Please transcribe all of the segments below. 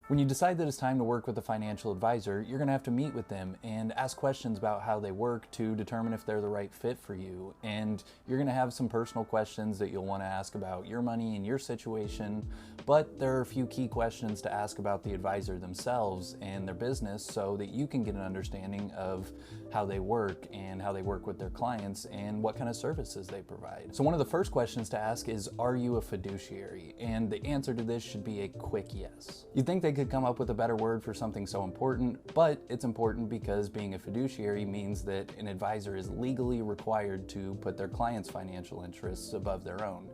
When you decide that it's time to work with a financial advisor, you're going to have to meet with them and ask questions about how they work to determine if they're the right fit for you. And you're going to have some personal questions that you'll want to ask about your money and your situation, but there are a few key questions to ask about the advisor themselves and their business so that you can get an understanding of how they work and how they work with their clients and what kind of services they provide. So one of the first questions to ask is, are you a fiduciary? And the answer to this should be a quick yes. You'd think they could come up with a better word for something so important, but it's important because being a fiduciary means that an advisor is legally required to put their client's financial interests above their own.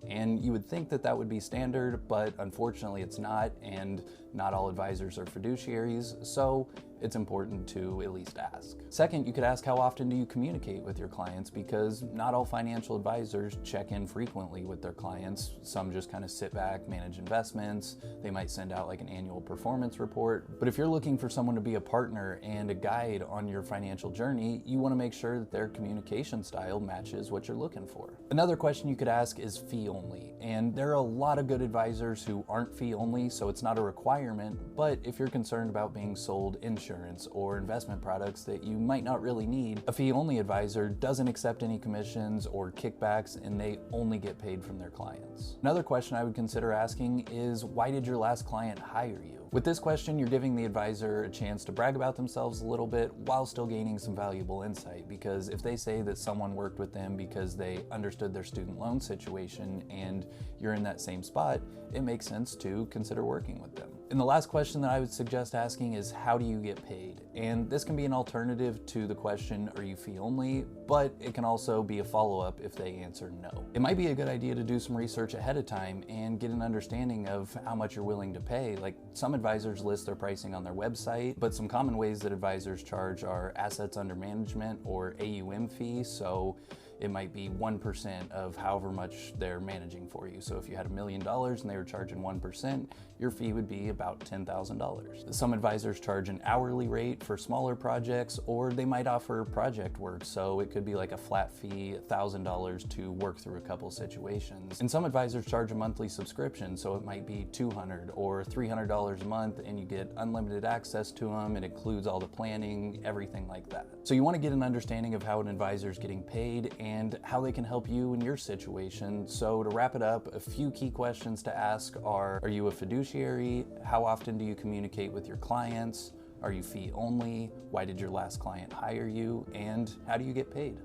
And you would think that that would be standard, but unfortunately it's not, and not all advisors are fiduciaries, so it's important to at least ask. Second, you could ask, how often do you communicate with your clients? Because not all financial advisors check in frequently with their clients. Some just kind of sit back, manage investments. They might send out like an annual performance report. But if you're looking for someone to be a partner and a guide on your financial journey, you want to make sure that their communication style matches what you're looking for. Another question you could ask is fee only. And there are a lot of good advisors who aren't fee only, so it's not a requirement. But if you're concerned about being sold insurance or investment products that you might not really need, a fee-only advisor doesn't accept any commissions or kickbacks, and they only get paid from their clients. Another question I would consider asking is, why did your last client hire you? With this question, you're giving the advisor a chance to brag about themselves a little bit while still gaining some valuable insight, because if they say that someone worked with them because they understood their student loan situation and you're in that same spot, it makes sense to consider working with them. And the last question that I would suggest asking is, how do you get paid? And this can be an alternative to the question, are you fee only? But it can also be a follow-up if they answer no. It might be a good idea to do some research ahead of time and get an understanding of how much you're willing to pay. Like, some advisors list their pricing on their website, but some common ways that advisors charge are assets under management or AUM fee. So it might be 1% of however much they're managing for you. So if you had $1 million and they were charging 1%, your fee would be about $10,000. Some advisors charge an hourly rate for smaller projects, or they might offer project work. So it could be like a flat fee, $1,000 to work through a couple situations. And some advisors charge a monthly subscription. So it might be $200 or $300 a month, and you get unlimited access to them. It includes all the planning, everything like that. So you want to get an understanding of how an advisor is getting paid and how they can help you in your situation. So to wrap it up, a few key questions to ask are you a fiduciary? How often do you communicate with your clients? Are you fee only? Why did your last client hire you? And how do you get paid?